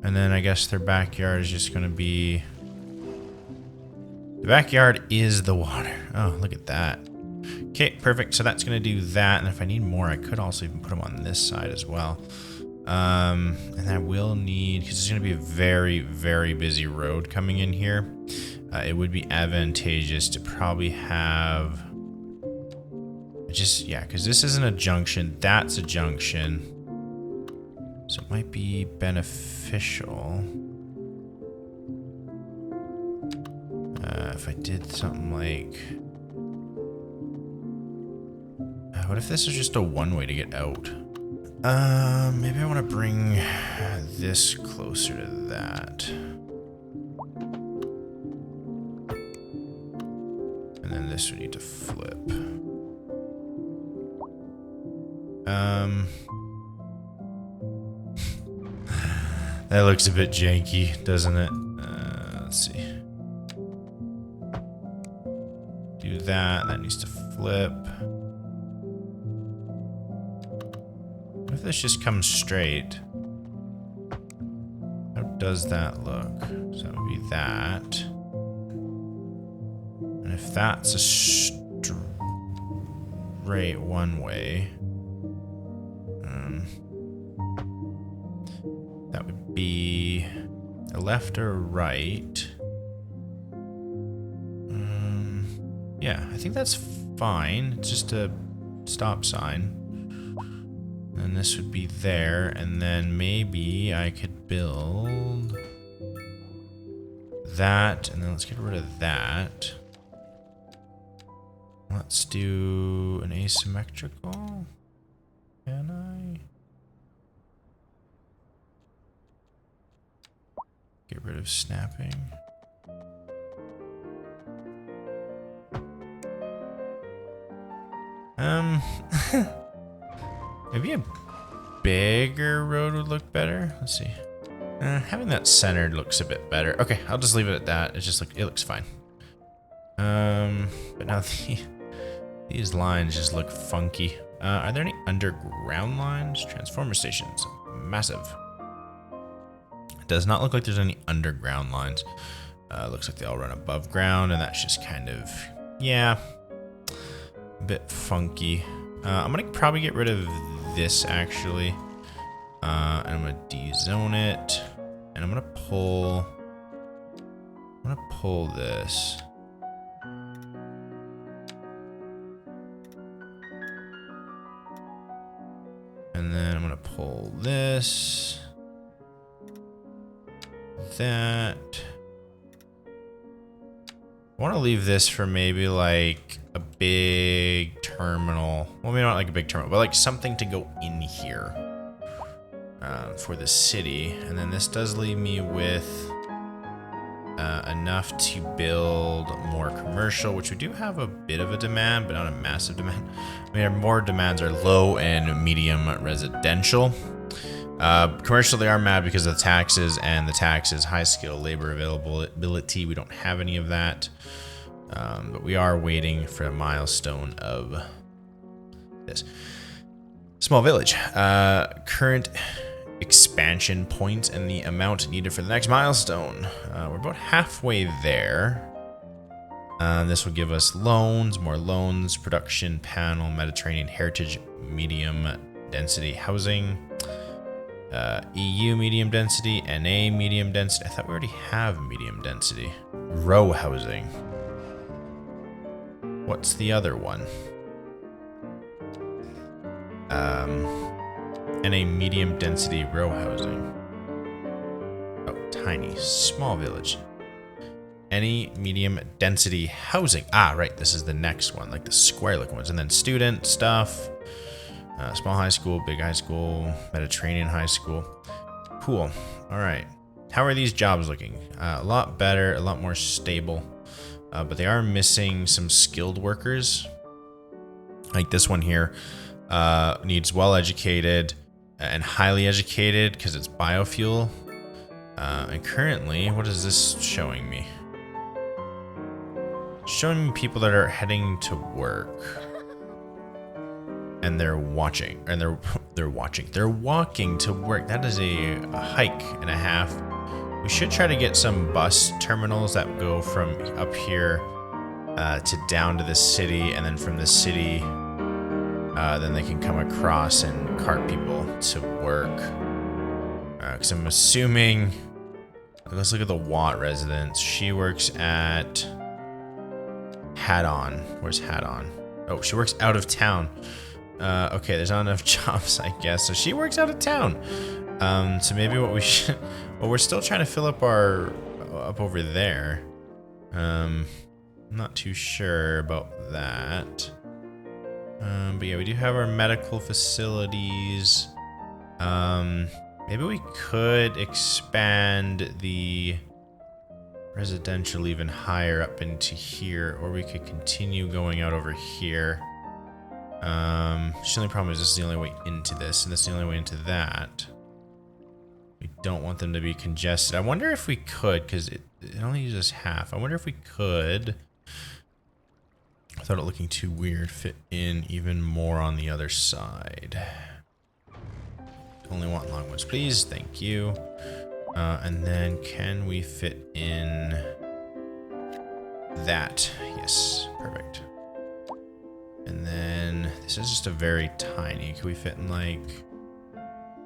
And then I guess their backyard is just going to be... The backyard is the water. Oh, look at that. Okay, perfect. So that's going to do that. And if I need more, I could also even put them on this side as well. And I will need, because it's going to be a very, very busy road coming in here. It would be advantageous to probably have just, yeah, because this isn't a junction. That's a junction. So it might be beneficial. If I did something like... what if this is just a one-way to get out? Maybe I want to bring this closer to that. And then this would need to flip. That looks a bit janky, doesn't it? Let's see. Do that. That needs to flip. What if this just comes straight? How does that look? So that would be that. And if that's a straight one way, that would be a left or a right. Yeah, I think that's fine. It's just a stop sign. And this would be there, and then maybe I could build that, and then let's get rid of that. Let's do an asymmetrical. Can I? Get rid of snapping. Maybe a bigger road would look better. Let's see. Having that centered looks a bit better. Okay, I'll just leave it at that. It's just like it looks fine. But now these lines just look funky. Are there any underground lines? Transformer stations, massive. It does not look like there's any underground lines. Looks like they all run above ground, and that's just kind of, yeah, a bit funky. I'm gonna probably get rid of this actually. And I'm gonna dezone it, and I'm gonna pull this. And then I'm gonna pull this, that. I want to leave this for maybe like a big terminal. Well, maybe not like a big terminal, but like something to go in here for the city. And then this does leave me with enough to build more commercial, which we do have a bit of a demand, but not a massive demand. I mean, our more demands are low and medium residential. Commercial, they are mad because of the taxes, and the taxes, high skill labor availability. We don't have any of that. But we are waiting for a milestone of this. Small village. Current expansion point and the amount needed for the next milestone. We're about halfway there. This will give us loans, more loans, production panel, Mediterranean heritage, medium density housing. EU medium density, NA medium density. I thought we already have medium density. Row housing. What's the other one? NA medium density row housing. Oh, tiny, small village. Any medium density housing. Ah, right, this is the next one, like the square looking ones. And then student stuff. Small high school, big high school, Mediterranean high school. Cool. All right. How are these jobs looking? A lot better, a lot more stable. But they are missing some skilled workers. Like this one here needs well-educated and highly educated because it's biofuel. And currently, what is this showing me? Showing me people that are heading to work. And they're watching, and they're walking to work. That is a hike and a half. We should try to get some bus terminals that go from up here to down to the city, and then from the city, then they can come across and cart people to work. Because I'm assuming, let's look at the Watt residence. She works at Haddon. Where's Haddon? Oh, she works out of town. Okay, there's not enough jobs, I guess. So she works out of town. So maybe what we should... Well, we're still trying to fill up our... up over there. I'm not too sure about that. But yeah, we do have our medical facilities. Maybe we could expand the residential even higher up into here, or we could continue going out over here. The only problem is this is the only way into this, and this is the only way into that. We don't want them to be congested. I wonder if we could, because it only uses half. I wonder if we could, without it looking too weird, fit in even more on the other side. Only want long ones, please. Thank you. And then can we fit in that? Yes, perfect. And then this is just a very tiny. Can we fit in like... I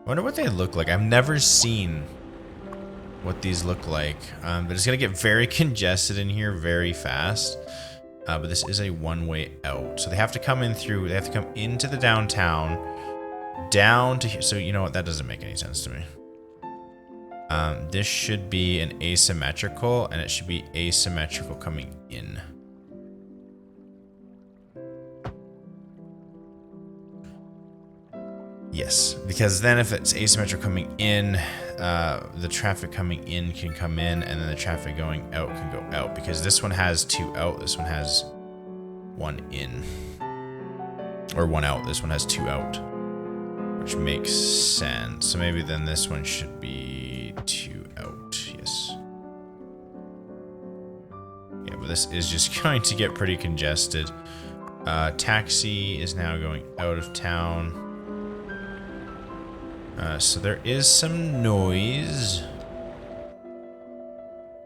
wonder what they look like. I've never seen what these look like. But it's going to get very congested in here very fast. But this is a one-way out. So they have to come in through... They have to come into the downtown, down to here. So you know what? That doesn't make any sense to me. This should be an asymmetrical, and it should be asymmetrical coming in. Yes, because then if it's asymmetrical coming in, the traffic coming in can come in, and then the traffic going out can go out. Because this one has 2 out, this one has 1 in. Or 1 out, this one has 2 out. Which makes sense. So maybe then this one should be 2 out, yes. Yeah, but this is just going to get pretty congested. Taxi is now going out of town. So there is some noise.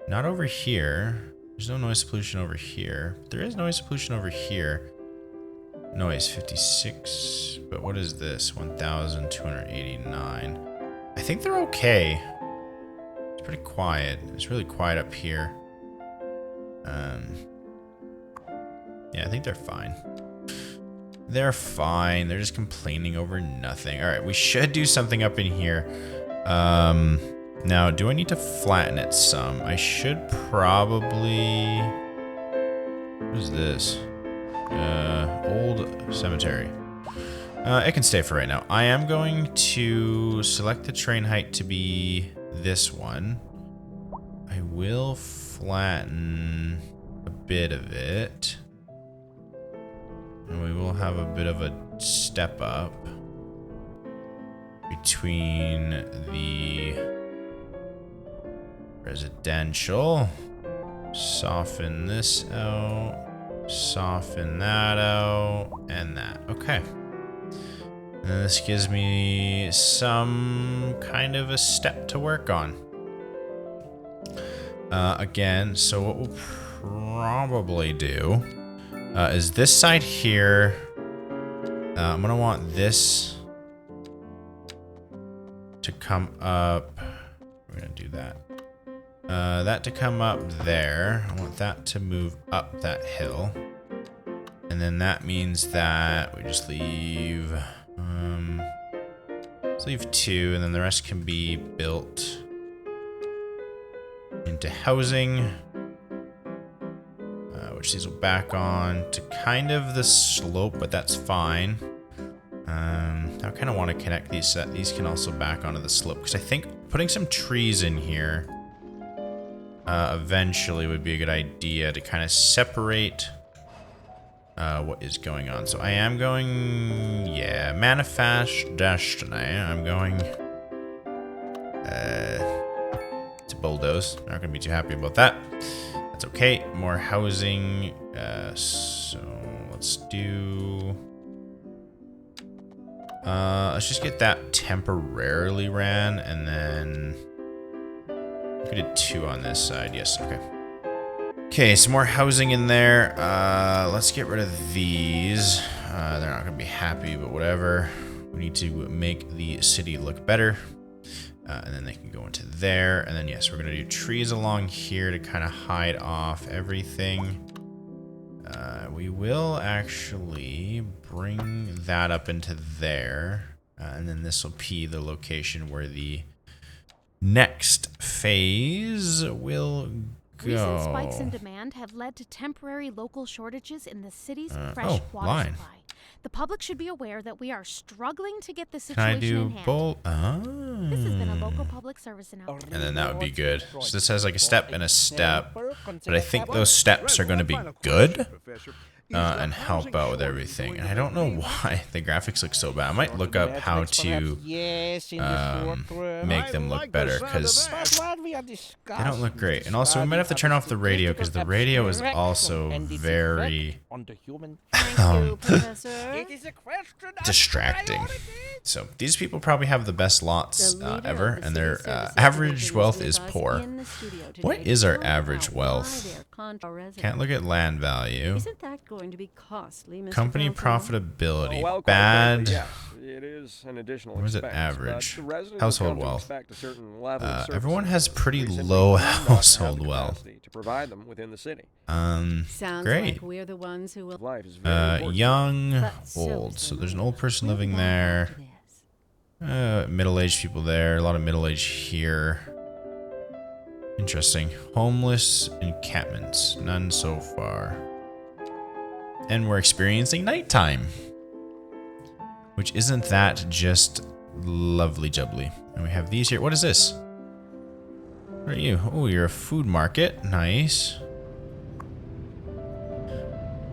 Not over here. There's no noise pollution over here. There is noise pollution over here. Noise 56. But what is this? 1,289. I think they're okay. It's pretty quiet. It's really quiet up here. Yeah, I think they're fine. They're fine. They're just complaining over nothing. All right, we should do something up in here. Now, do I need to flatten it some? I should probably... What is this? Old cemetery. It can stay for right now. I am going to select the train height to be this one. I will flatten a bit of it. And we will have a bit of a step up between the residential. Soften this out. Soften that out. And that. Okay. And this gives me some kind of a step to work on. Again, so what we'll probably do is this side here. I'm gonna want this to come up. We're gonna do that. That to come up there. I want that to move up that hill. And then that means that we just leave, let's leave 2, and then the rest can be built into housing. Which these will back on to kind of the slope, but that's fine. I kind of want to connect these so that these can also back onto the slope, because I think putting some trees in here eventually would be a good idea to kind of separate what is going on. So I am going, yeah, manifest destiny. I'm going to bulldoze. Not going to be too happy about that. That's okay. More housing. So let's do... let's just get that temporarily ran, and then we did 2 on this side. Yes, okay. Okay, some more housing in there. Let's get rid of these. They're not gonna be happy, but whatever. We need to make the city look better. And then they can go into there. And then, yes, we're gonna do trees along here to kind of hide off everything. We will actually bring that up into there. And then this will be the location where the next phase will go. Recent spikes in demand have led to temporary local shortages in the city's fresh water supply. The public should be aware that we are struggling to get the Can I situation do in hand. both? This has been a local public service announcement. And then that would be good. So this has like a step and a step. But I think those steps are going to be good. And help out with everything. And I don't know why the graphics look so bad. I might look up how to make them look better, because they don't look great. And also, we might have to turn off the radio, because the radio is also very distracting. So these people probably have the best lots ever, and their average wealth is poor. What is our average wealth? Can't look at land value. Isn't that going to be costly, Mr. Company Felton? profitability. Well, quite bad. frankly, yes, it is an additional What is it expense, average? but the residents Household come to wealth. expect a certain level of services. Everyone has pretty We simply low do not have household the wealth. capacity to provide them within the city. Sounds Great. like we're the ones who will. Life is very important. Young, But so old. is So the there's an money. old person We'll living walk there. after this. Middle-aged people there. A lot of middle-aged here. Interesting. Homeless encampments. None so far. And we're experiencing nighttime. Which isn't that just lovely jubbly. And we have these here. What is this? What are you? Oh, you're a food market. Nice.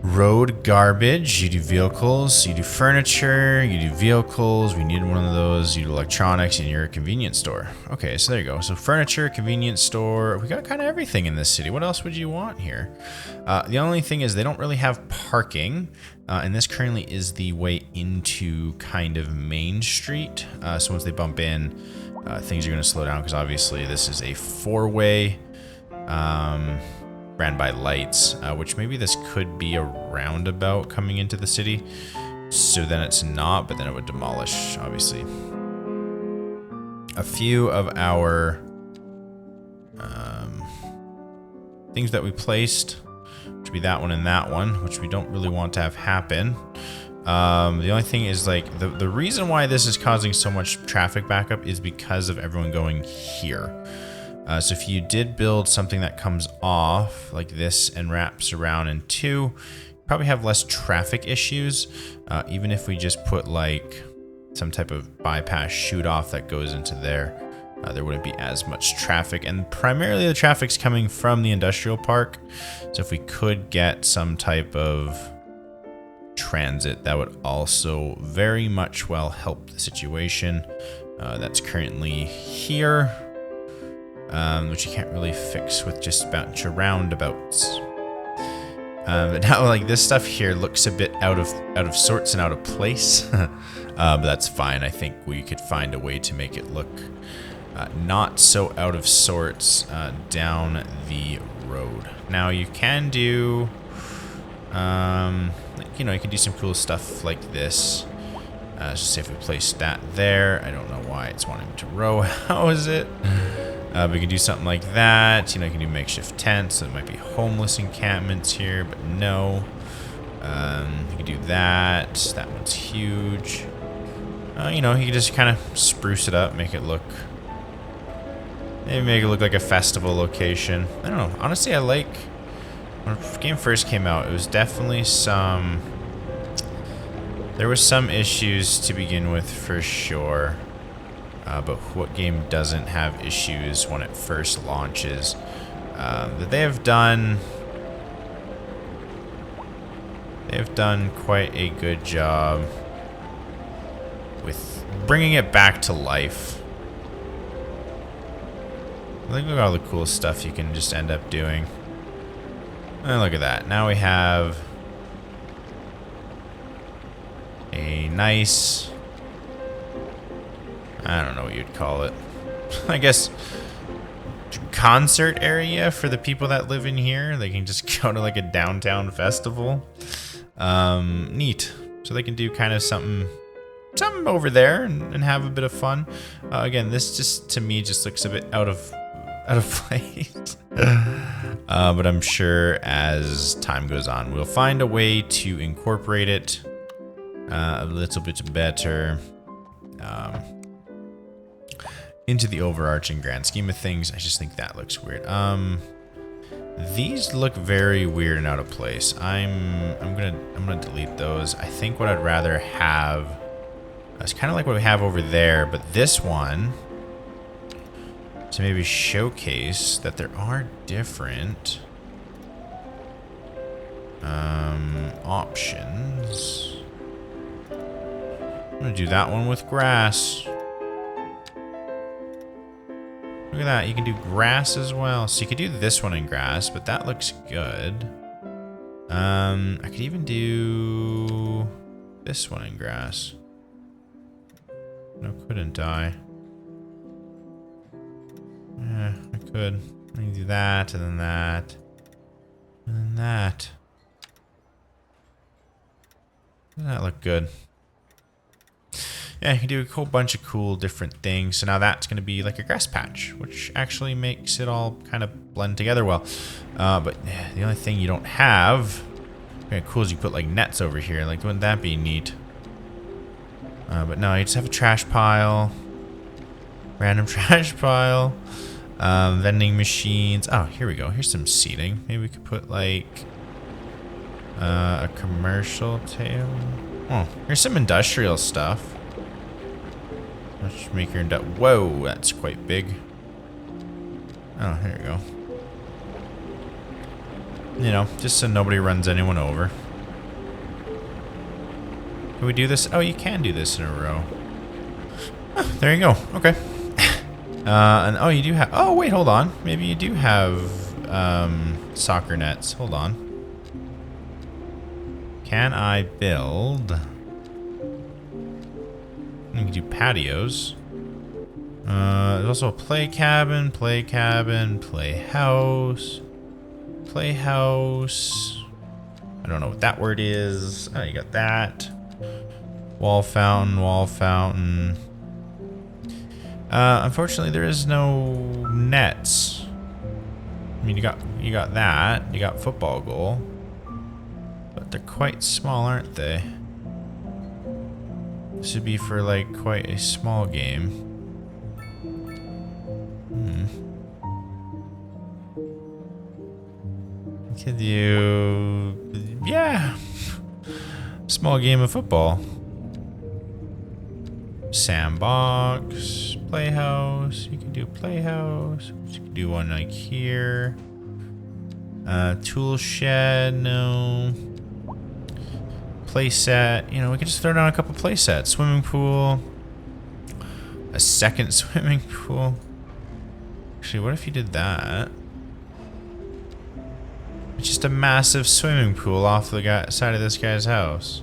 Road garbage. You do vehicles. You do furniture. You do vehicles. We need one of those. You do electronics, and you're a convenience store. Okay, so there you go. So furniture, convenience store. We got kind of everything in this city. What else would you want here? The only thing is they don't really have parking. And this currently is the way into kind of Main Street. So once they bump in, things are going to slow down, because obviously this is a four-way. Ran by lights, which maybe this could be a roundabout coming into the city. So then it's not, but then it would demolish, obviously. A few of our things that we placed, which would be that one and that one, which we don't really want to have happen. The only thing is, like, the reason why this is causing so much traffic backup is because of everyone going here. So if you did build something that comes off like this and wraps around in two, you probably have less traffic issues. Even if we just put like some type of bypass shoot off that goes into there, there wouldn't be as much traffic. And primarily the traffic's coming from the industrial park. So if we could get some type of transit, that would also very much well help the situation that's currently here. Which you can't really fix with just a bunch of roundabouts. But now, like, this stuff here looks a bit out of sorts and out of place. But that's fine. I think we could find a way to make it look not so out of sorts down the road. Now you can do, you know, you can do some cool stuff like this. Just say if we place that there, I don't know why it's wanting to row house it. We can do something like that. You know, you can do makeshift tents. So there might be homeless encampments here, but no. You can do that. That one's huge. You know, you can just kind of spruce it up, make it look... Maybe make it look like a festival location. I don't know. Honestly, I like... When the game first came out, it was definitely some... There were some issues to begin with, for sure. But what game doesn't have issues when it first launches? That they have done quite a good job with bringing it back to life. Look at all the cool stuff you can just end up doing. And look at that. Now we have a nice... I don't know what you'd call it. I guess concert area for the people that live in here. They can just go to like a downtown festival. Neat. So they can do kind of something over there and have a bit of fun. Again, this just to me just looks a bit out of place. But I'm sure as time goes on, we'll find a way to incorporate it a little bit better. Into the overarching grand scheme of things. I just think that looks weird. These look very weird and out of place. I'm gonna delete those. I think what I'd rather have is kind of like what we have over there, but this one to maybe showcase that there are different options. I'm gonna do that one with grass. Look at that, you can do grass as well. So you could do this one in grass, but that looks good. I could even do this one in grass. No, couldn't I? Yeah, I could. I can do that, and then that, and then that. Doesn't that look good? Yeah, you can do a whole bunch of cool different things. So now that's going to be like a grass patch, which actually makes it all kind of blend together well. But the only thing you don't have, very cool, is you put like nets over here. Like, wouldn't that be neat? But no, you just have a trash pile, random trash pile, vending machines. Oh, here we go. Here's some seating. Maybe we could put like a commercial table. Oh, here's some industrial stuff. Let's make your whoa, that's quite big. Oh, here we go. You know, just so nobody runs anyone over. Can we do this? Oh, you can do this in a row. Oh, there you go. Okay. And oh, you do have. Oh, wait, hold on. Maybe you do have soccer nets. Hold on. Can I build? You can do patios. There's also a playhouse. I don't know what that word is. Oh, you got that. Wall fountain. Unfortunately, there is no nets. I mean, you got that. You got football goal. But they're quite small, aren't they? This would be for like quite a small game. Could you... yeah. Small game of football. Sandbox. Playhouse. You can do playhouse. You can do one like here. Tool shed. No. Play set. You know, we could just throw down a couple play sets. Swimming pool. A second swimming pool. Actually, what if you did that? It's just a massive swimming pool off the side of this guy's house.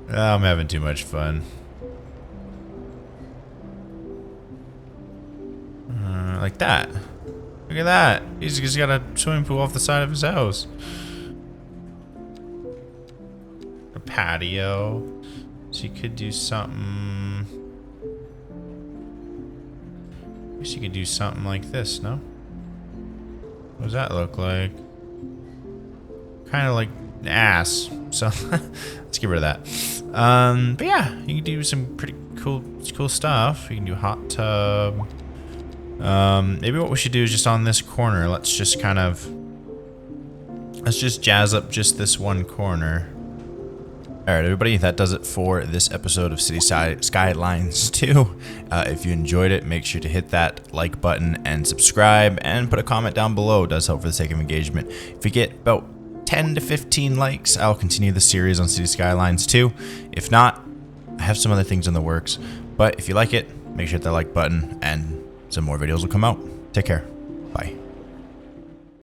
I'm having too much fun. Like that. Look at that. He's just got a swimming pool off the side of his house. A patio. So you could do something. I guess you could do something like this, no? What does that look like? Kind of like ass. So let's get rid of that. But yeah, you can do some pretty cool stuff. You can do hot tub. Maybe what we should do is just on this corner, let's just jazz up just this one corner. Alright everybody, that does it for this episode of Skylines 2. If you enjoyed it, make sure to hit that like button and subscribe and put a comment down below. It does help for the sake of engagement. If we get about 10 to 15 likes, I'll continue the series on City Skylines 2. If not, I have some other things in the works. But if you like it, make sure to hit that like button and some more videos will come out. Take care.